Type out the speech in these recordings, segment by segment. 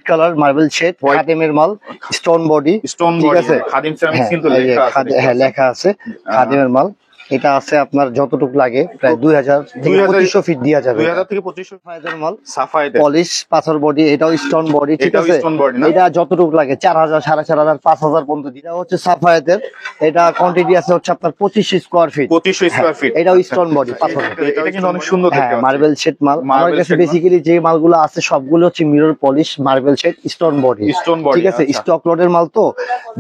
Colour marble shade, খাদিমের মাল, stone body, ঠিক আছে, খাদিম সিরামিক্স কিন্তু লেখা আছে খাদিমের মাল। এটা আছে আপনার যতটুকু লাগে প্রায় 2000 থেকে 2500 ফিট দেওয়া যাবে। 2000 থেকে 2500 সাফায়েতের মাল, সাফায়েতের পলিশ পাথর বডি, এটাও স্টোন বডি, ঠিক আছে। এটা যতটুকু লাগে 4000 4500 5000 পর্যন্ত। এটা হচ্ছে সাফায়েতের, এটা কোয়ান্টিটি আছে হচ্ছে আপনার 2500 স্কয়ার ফিট। 2500 স্কয়ার ফিট, এটাও স্টোন বডি পাথর। এটা কিন্তু অনেক সুন্দর দেখতে পাচ্ছি। মার্বেল শেড মাল। আমার কাছে বেসিক্যালি যে মালগুলো আছে সবগুলো হচ্ছে mirror polish, marble shade, stone body, ঠিক আছে। স্টক লটের মাল তো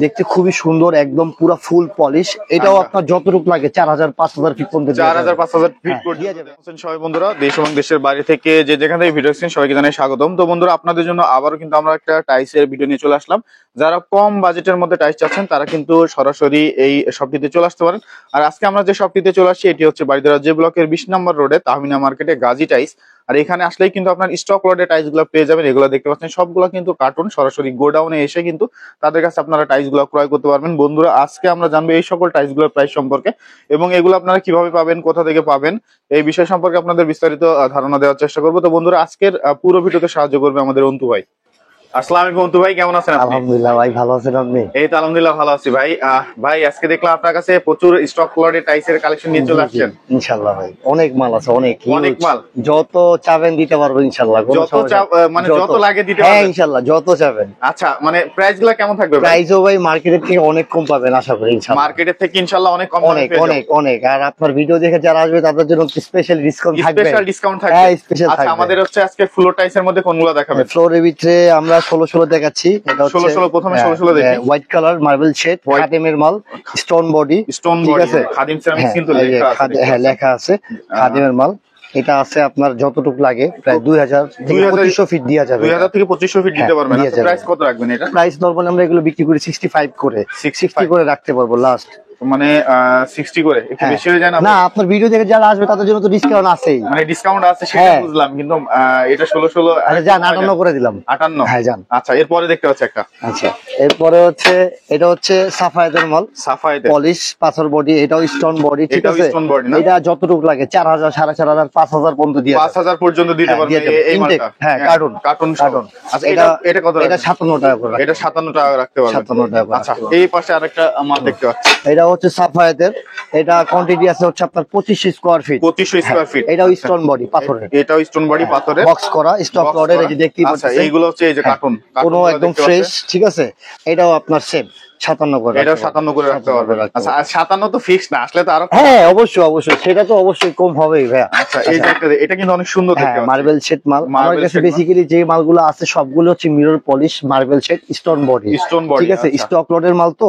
দেখতে খুবই সুন্দর, একদম পুরো ফুল পলিশ। এটাও আপনার যতটুকু লাগে 4000 5000 ফিট পর্যন্ত, 4000 5000 ফিট দিয়ে যাবে। সবাই বন্ধুরা দেশ এবং দেশের বাইরে থেকে যে যেখান থেকে ভিডিও দেখছেন সবাইকে জানাই স্বাগতম। তো বন্ধুরা আপনাদের জন্য আবারও কিন্তু আমরা একটা টাইলসের ভিডিও নিয়ে চলে আসলাম। যারা কম বাজেটের মধ্যে টাইলস চাচ্ছেন তারা কিন্তু সরাসরি এই শপটিতে চলে আসতে পারেন। আর আজকে আমরা যে শপটিতে চলে আসছি এটি হচ্ছে বারিধারা যে ব্লকের 20 নম্বর রোডে তাহমিনা মার্কেটে গাজী টাইলস। আর এখানে আসলেই কিন্তু আপনার স্টক লটে টাইলস গুলো পেয়ে যাবেন। এগুলো দেখতে পাচ্ছেন সবগুলো কিন্তু কার্টুন, সরাসরি গোডাউনে এসে কিন্তু তাদের কাছে আপনারা টাইলস গুলো ক্রয় করতে পারবেন। বন্ধুরা আজকে আমরা জানবো এই সকল টাইলস গুলোর প্রাইস সম্পর্কে এবং এগুলো আপনারা কিভাবে পাবেন, কোথা থেকে পাবেন, এই বিষয় সম্পর্কে আপনাদের বিস্তারিত ধারণা দেওয়ার চেষ্টা করবো। তো বন্ধুরা আজকের পুরো ভিডিওতে সাহায্য করবে আমাদের অন্তু ভাই। আসসালামু আলাইকুম অন্তু ভাই, কেমন আছেন? আলহামদুলিল্লাহ ভাই, ভালো আছেন আপনি? এই তো আলহামদুলিল্লাহ ভালো আছি ভাই। ভাই আজকে দেখলাম আপনার কাছে প্রচুর স্টক লটে টাইলসের কালেকশন নিয়ে চলে আসছেন। ইনশাআল্লাহ ভাই অনেক মাল আছে, অনেক মাল, যত চাবেন দিতে পারবো ইনশাআল্লাহ। মানে যত লাগে দিতে পারবেন? হ্যাঁ ইনশাআল্লাহ, যত চাবেন। আচ্ছা, মানে প্রাইস গুলো কেমন থাকবে? প্রাইসও ভাই মার্কেটের থেকে অনেক কম পাবেন আশা করি ইনশাআল্লাহ। মার্কেটের থেকে ইনশাআল্লাহ অনেক কম, অনেক অনেক অনেক। আর আপনার ভিডিও দেখে যারা আসবে তাদের জন্য স্পেশাল ডিসকাউন্ট থাকবে। স্পেশাল ডিসকাউন্ট থাকবে? হ্যাঁ স্পেশাল থাকবে। আচ্ছা, আমাদের হচ্ছে আজকে ফ্লোর টাইলসের মধ্যে কোনগুলো দেখাবেন? ফ্লোরের ভিতরে আমরা 16 দেখাচ্ছি। এটা হচ্ছে 16 প্রথমে 16 দেখি। হোয়াইট কালার মার্বেল শেড, খাদিমের মাল, স্টোন বডি, ঠিক আছে। খাদিম সিরামিক্স কিন্তু লেখা আছে খাদিমের মাল। এটা আছে আপনার যতটুকু লাগে প্রায় 2000 থেকে 2500 ফিট দেওয়া যাবে। 2000 থেকে 2500 ফিট দিতে পারবেন। আচ্ছা, প্রাইস কত রাখবেন এটা? প্রাইস নরমালি আমরা এগুলো বিক্রি করি 65 করে, 60 করে রাখতে পারবো লাস্ট। মানে 60 করে একটু বেশি হয়ে যায় না? না, আপনার ভিডিও দেখে যারা আসবে তাদের জন্য তো ডিসকাউন্ট আছেই। মানে ডিসকাউন্ট আছে সেটা বুঝলাম, কিন্তু এটা 16 আচ্ছা যান 58 করে দিলাম। 58? হ্যাঁ যান। আচ্ছা, এরপরে দেখতে পাচ্ছি একটা। আচ্ছা, এরপরে হচ্ছে এটা হচ্ছে সাফায়েতের মাল, সাফায়েতের পলিশ পাথর বডি, এটাও স্টোন বডি, ঠিক আছে। এটা যতটুকু লাগে 4000 4500 5000 পর্যন্ত দিয়ে 5000 পর্যন্ত দিতে পারবেন এই মালটা। হ্যাঁ কার্টুন। আচ্ছা, এটা কত? এটা 57 টাকা করে। এটা 57 টাকা রাখতে পারবেন। 57 টাকা। আচ্ছা, এই পাশে আরেকটা মাল দেখতে পাচ্ছি। এটা হচ্ছে সাফায়েতের, এটা কোয়ান্টিটি আছে হচ্ছে আপনার 2500 স্কয়ার ফিট। 2500 square feet. এটাও স্টোন বডি পাথরের। এটাও স্টোন বডি পাথরের, বক্স করা স্টক লটের, এই যে দেখতেই পাচ্ছেন। আচ্ছা, এইগুলো হচ্ছে এই যে কার্টুন, কোনো একদম ফ্রেশ, ঠিক আছে। এটাও আপনার সেম 57 করে। এটাও 57 করে রাখতে পারবেন। আচ্ছা, আর 57 তো ফিক্স না, আসলে তো আরো। হ্যাঁ অবশ্যই অবশ্যই, সেটা তো অবশ্যই কম হবেই ভাইয়া। আচ্ছা, এই যে এটা কিন্তু অনেক সুন্দর দেখতে পাচ্ছি। মার্বেল শেড মাল। আমার কাছে বেসিক্যালি যে মালগুলো আছে সবগুলো হচ্ছে mirror polish, marble shade, stone body, ঠিক আছে। স্টক লটের মাল তো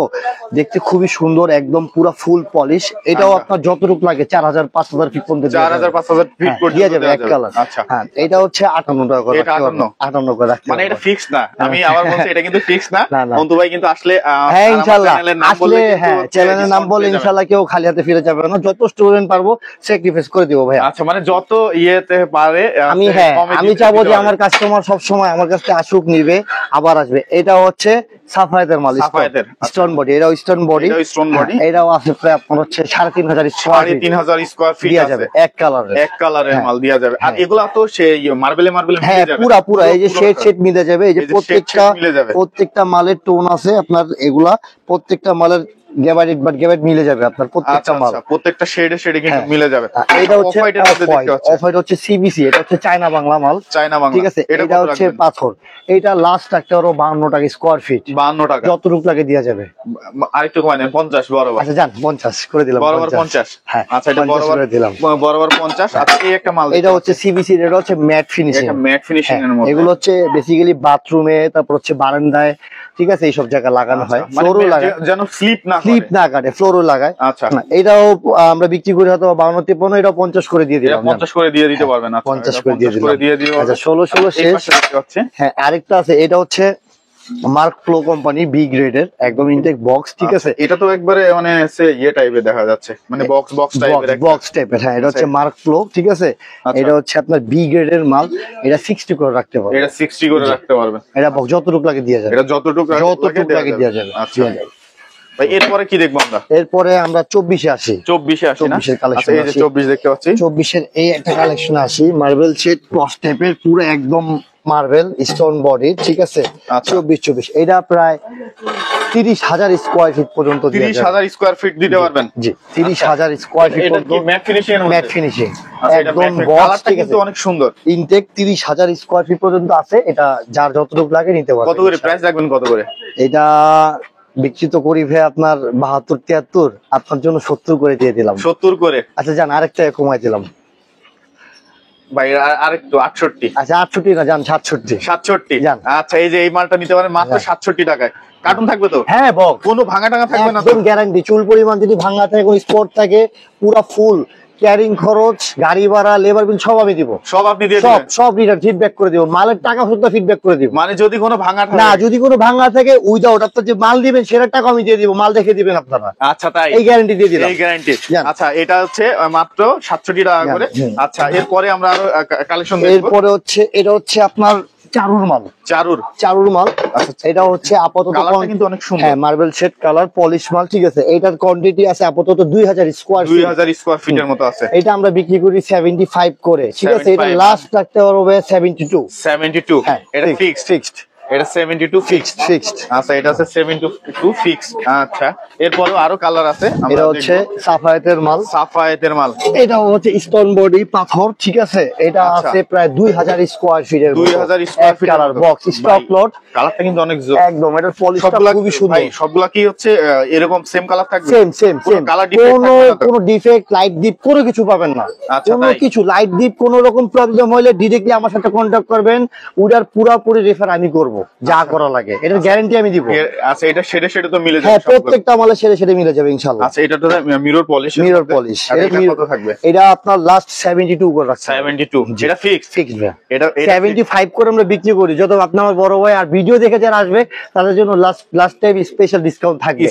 দেখতে খুবই সুন্দর, একদম পুরো ফুল পলিশ। এটাও আপনার যতটুকু লাগে 4000 5000 ফিট পর্যন্ত, 4000 5000 ফিট পর্যন্ত দিয়ে যাবে এক কালার। আচ্ছা, হ্যাঁ এটা হচ্ছে 58 টাকা করে। এটা 58 করে রাখতে মানে এটা ফিক্স না। আমি আবার বলছি এটা কিন্তু ফিক্স না। অন্তু ভাই কিন্তু আসলে হ্যাঁ ইনশাআল্লাহ আসলে, হ্যাঁ চ্যানেলের নাম বলে ইনশাআল্লাহ কেউ খালি হাতে ফিরে যাবে না। যত স্টুডেন্ট পারবো স্যাক্রিফাইস করে দিব ভাই। আচ্ছা, মানে যত ইয়েতে পারে আমি চাবো যে আমার কাস্টমার সব সময় আমার কাছে আসুক, নিবে, আবার আসবে। এটা হচ্ছে সাফায়েতের মাল, স্টোন বডি। এটাও স্টোন বডি, এটাও আছে প্রায় আপনার হচ্ছে 3500 স্কয়ার ফিট দেওয়া যাবে এক কালারের মাল দেওয়া যাবে। আর এগুলা তো সেই মার্বেলে হ্যাঁ পুরা এই যে শেড মিলে যাবে। এই যে প্রত্যেকটা মালের টোন আছে আপনার, এগুলা প্রত্যেকটা মালের গ্যাবাইট মিলে যাবে আপনার প্রত্যেকটা মাল, প্রত্যেকটা শেডে কিন্তু মিলে যাবে। এটা হচ্ছে অফ হোয়াইট, হচ্ছে সিবিসি, এটা হচ্ছে চায়না বাংলা মাল, ঠিক আছে। এটা হচ্ছে পাথর। এটা লাস্ট একটা 52 টাকা স্কয়ার ফিট। 52 টাকা যতটুকু লাগে দেওয়া যাবে। আরেকটু কমাই দেন, 50 বরাবর। আচ্ছা যান 50 করে দিলাম। বরাবর 50? হ্যাঁ আচ্ছা, এটা বরাবর 50। আচ্ছা, এই একটা মাল, এটা হচ্ছে সিবিসি, এটা হচ্ছে ম্যাট ফিনিশিং। এটা ম্যাট ফিনিশিং এর মধ্যে। এগুলো হচ্ছে বেসিক্যালি বাথরুমে, তারপর হচ্ছে বারান্দায়, ঠিক আছে, এইসব জায়গায় লাগানো হয়। ফ্লোরও লাগায় যেন স্লিপ না কাটে, ফ্লোরও লাগায়। আচ্ছা, এটাও আমরা বিক্রি করি হয়তো 52-53, এটাও 50 করে দিয়ে দিলাম। 50 করে দিয়ে দিতে পারবেন? 50 করে দিয়ে দিলাম। আচ্ছা 16 শেষ। হ্যাঁ আরেকটা আছে, এটা হচ্ছে মার্ক ফ্লো কোম্পানি, বি গ্রেডের, একদম ইনটেক বক্স, ঠিক আছে। এটা তো একবারে মানে ইয়ে টাইপের দেখা যাচ্ছে, মানে বক্স টাইপের। হ্যাঁ এটা হচ্ছে মার্ক ফ্লো, ঠিক আছে। এটা হচ্ছে আপনার বি গ্রেডের মাল। এটা 60 করে রাখতে পারবেন। এটা 60 করে রাখতে পারবেন। এটা যতটুকু লাগে দিয়ে যাবে। এটা যতটুকু লাগে দিয়ে যাবে। আচ্ছা ভাই, এরপরে কি দেখবো আমরা? এরপরে আমরা 24-এ আসি। 24-এ আসি না? 24-এর কালেকশন। এই যে 24 দেখতে পাচ্ছি। 24-এর এই একটা কালেকশন আসি, মার্বেল শেড ক্রস টাইপের, পুরো একদম মার্বেল স্টোন বডি, ঠিক আছে, 24 এটা প্রায় 30,000 স্কোয়ার ফিট পর্যন্ত 30,000 স্কোয়ার ফিট দিতে পারবেন। জি 30,000 স্কোয়ার ফিট পর্যন্ত ম্যাট ফিনিশিং এর মধ্যে, ম্যাট ফিনিশিং একদম বক্স, কালারটা কিন্তু অনেক সুন্দর। ইনটেক 30,000 স্কোয়ার ফিট পর্যন্ত আছে, এটা যার যতটুকু লাগে নিতে পারবে। কত করে প্রাইস রাখবেন, কত করে? এটা বিক্রি তো করি ভাই আপনার 72-73, আপনার জন্য 70 করে দিয়ে দিলাম। 70 করে? আচ্ছা যান আরেকটা কমাই দিলাম ভাই, আরেকটু 68। আচ্ছা 68 না, যান 67। 67 যান। আচ্ছা, এই যে এই মালটা নিতে পারেন মাত্র 67 টাকায়। কার্টুন থাকবে তো? হ্যাঁ বক্স, কোনো ভাঙা টাঙা থাকবে না তো? একদম গ্যারান্টি। চুল পরিমাণ যদি ভাঙা থাকে, কোনো স্পট থাকে, পুরো ফুল ক্যারিং খরচ, গাড়ি ভাড়া, লেবার বিল সব আমি দিব। সব আপনি দিয়ে সব দিবেন? সব রিটার্ন ফিডব্যাক করে দিব, মালের টাকা শুদ্ধ ফিডব্যাক করে দিব। মানে যদি কোনো ভাঙা থাকে? না, যদি কোনো ভাঙা থাকে উইদাউট, আপনার যে মাল দিবেন সেটার টাকা আমি দিয়ে দিব, মাল দেখে দিবেন আপনারা। আচ্ছা তাই? এই গ্যারান্টি দিয়ে দিলাম। এই গ্যারান্টি। জান। আচ্ছা, এটা হচ্ছে মাত্র 67 টাকা করে। আচ্ছা, এরপরে আমরা আরো কালেকশন দেখব। এরপরে হচ্ছে এটা হচ্ছে আপনার চারুর মাল। চারুর মাল। এটা হচ্ছে আপাতত কালারটা কিন্তু অনেক সুন্দর। হ্যাঁ, মার্বেল শেড কালার, পলিশ মাল, ঠিক আছে। এটার কোয়ান্টিটি আছে আপাতত 2000 স্কোয়ার ফিট। 2000 স্কোয়ার ফিটের মতো আছে। এটা আমরা বিক্রি করি 75 করে, ঠিক আছে। এটা 75 লাস্ট রাখতে পারবে 72। 72? হ্যাঁ, এটা ফিক্সড। এটা 72 ফিক্সড। আচ্ছা, এটা আছে 72 ফিক্সড। আচ্ছা, এরপরে আরো কালার আছে। এটা হচ্ছে সাফায়েতের মাল। এটা হচ্ছে স্টোন বডি পাথর, ঠিক আছে। এটা আছে প্রায় 2000 স্কোয়ার ফিটের 2000 square feet colour box stock lot. কালারটা কিন্তু অনেক জোর একদম, এটার পলিশটা খুবই সুন্দর। ভাই, সবগুলা কি হচ্ছে এরকম সেম কালার থাকবে? সেম কালার ডিফেক্ট থাকবে না তো? কোনো ডিফেক্ট, লাইট ডিপ কোনো কিছু পাবেন না। আচ্ছা, কোনো কিছু লাইট ডিপ কোনো রকম প্রবলেম হলে ডিরেক্টলি আমার সাথে কন্টাক্ট করবেন, ওটার পুরোপুরি রেফার আমি করব, যা করা লাগে এটার গ্যারান্টি আমি দিব। আচ্ছা, এটা সেটা তো মিলে যাবে? হ্যাঁ, প্রত্যেকটা মালে সেরে মিলে যাবে ইনশাআল্লাহ। আচ্ছা, এটা তো মিরর পলিশ। এটা কত থাকবে? এটা আপনার লাস্ট 72 করে রাখছে। 72? এটা ফিক্সড। এটা 75 করে আমরা বিক্রি করি। যত আপনি আমার বড় ভাই আর ভিডিও দেখে যারা আসবে তাদের জন্য লাস্ট টাইম স্পেশাল ডিসকাউন্ট থাকবে।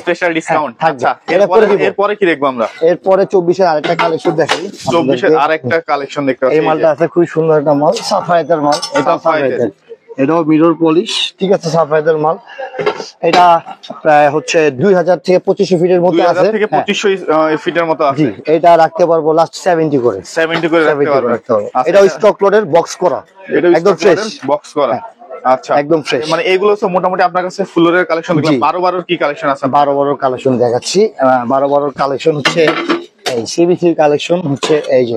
আচ্ছা, এরপরে কি দেখবো আমরা? এরপরে 24 এর আরেকটা কালেকশন দেখাই। 24 এর আরেকটা কালেকশন দেখতে পাচ্ছি। এই মালটা আছে খুব সুন্দর একটা মাল, সাফায়েতের মাল। এটা সাফায়েতের, এটাও মিরর পলিশ, ঠিক আছে, সাফায়েতের মাল। এটা প্রায় হচ্ছে 2000 থেকে 2500 ফিটের মধ্যে আছে। 2000 থেকে 2500 ফিটের মতো আছে। এটা রাখতে পারবো লাস্ট 70 করে। 70 করে রাখতে পারবো। এটাও স্টক লোডের বক্স করা, একদম ফ্রেশ বক্স করা। আচ্ছা, একদম ফ্রেশ। মানে এগুলো তো মোটামুটি আপনার কাছে ফ্লোরের কালেকশন দেখলাম। 12 কি কালেকশন আছে? 12 কালেকশন দেখাচ্ছি। 12 কালেকশন হচ্ছে এই সিবিসি কালেকশন, হচ্ছে এই যে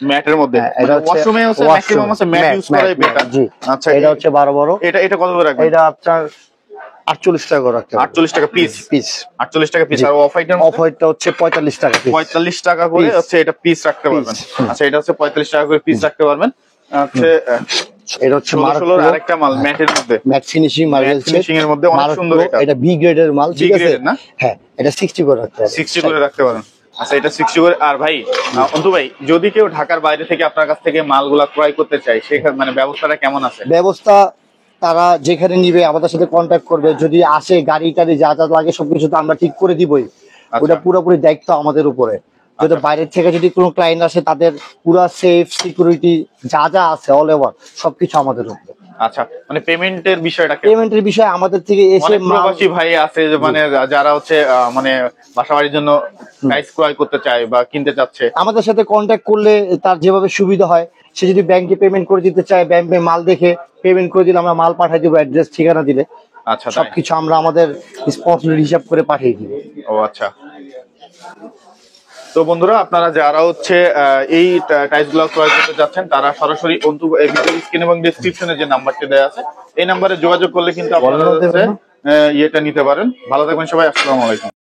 ম্যাটের মধ্যে। এটা হচ্ছে ওয়াশরুমে হচ্ছে ম্যাক্সিমাম আছে ম্যাট ইউজ করাই বেটার। জি। আচ্ছা, এটা হচ্ছে 12। এটা কত করে রাখবেন? এটা আপনার 48 টাকা করে রাখতে হবে। 48 টাকা পিস। 48 টাকা পিস। আর অফ হোয়াইটটা হচ্ছে 45 টাকা পিস। 45 টাকা করে হচ্ছে এটা পিস রাখতে পারবেন। আচ্ছা, এটা হচ্ছে 45 টাকা করে পিস রাখতে পারবেন। আচ্ছা, এটা হচ্ছে মার্বেল আরেকটা মাল ম্যাটের মধ্যে, ম্যাট ফিনিশিং মার্বেল ফিনিশিং এর মধ্যে অনেক সুন্দর। এটা বি গ্রেডের মাল, ঠিক আছে। হ্যাঁ, এটা 60 করে রাখতে হবে। 60 করে রাখতে পারেন। আচ্ছা, এটা 60 করে। আর ভাই অন্তু ভাই, যদি কেউ ঢাকার বাইরে থেকে আপনার কাছ থেকে মালগুলা ক্রয় করতে চায়, সেখানে মানে ব্যবস্থাটা কেমন আছে? ব্যবস্থা তারা যেখানে নিবে আমাদের সাথে কন্ট্যাক্ট করবে। যদি আসে গাড়ি টাড়ি যা লাগে সবকিছু তো আমরা ঠিক করে দিবই। ওটা পুরোপুরি দায়িত্ব আমাদের উপরে। যদি বাইরের থেকে যদি কোনো ক্লায়েন্ট আসে, তাদের পুরা সেফ সিকিউরিটি যা আছে অল ওভার সবকিছু আমাদের উপরে। আচ্ছা, মানে পেমেন্টের বিষয়টা কি? পেমেন্টের বিষয় আমাদের থেকে এসে প্রবাসী ভাই আছে যে মানে যারা হচ্ছে মানে বাসাবাড়ির জন্য টাইলস ক্রয় করতে চায় বা কিনতে চাচ্ছে, আমাদের সাথে কন্ট্যাক্ট করলে তার যেভাবে সুবিধা হয়, সে যদি ব্যাংকে পেমেন্ট করে দিতে চায়, ব্যাংকে মাল দেখে পেমেন্ট করে দিলে আমরা মাল পাঠিয়ে দেবো, অ্যাড্রেস ঠিকানা দিলে। আচ্ছা, সবকিছু আমরা আমাদের রেসপন্সিবিলিটি হিসাব করে পাঠিয়ে দিব। ও আচ্ছা। তো বন্ধুরা, আপনারা যারা হচ্ছে এই টাইলস গুলো ক্রয় করতে যাচ্ছেন, তারা সরাসরি অন্তু ভিডিও স্ক্রিন এবং ডেসক্রিপশনে যে নাম্বারটি দেওয়া আছে, এই নাম্বারে যোগাযোগ করলে কিন্তু আপনারা ইয়েটা নিতে পারেন। ভালো থাকবেন সবাই, আসসালামু আলাইকুম।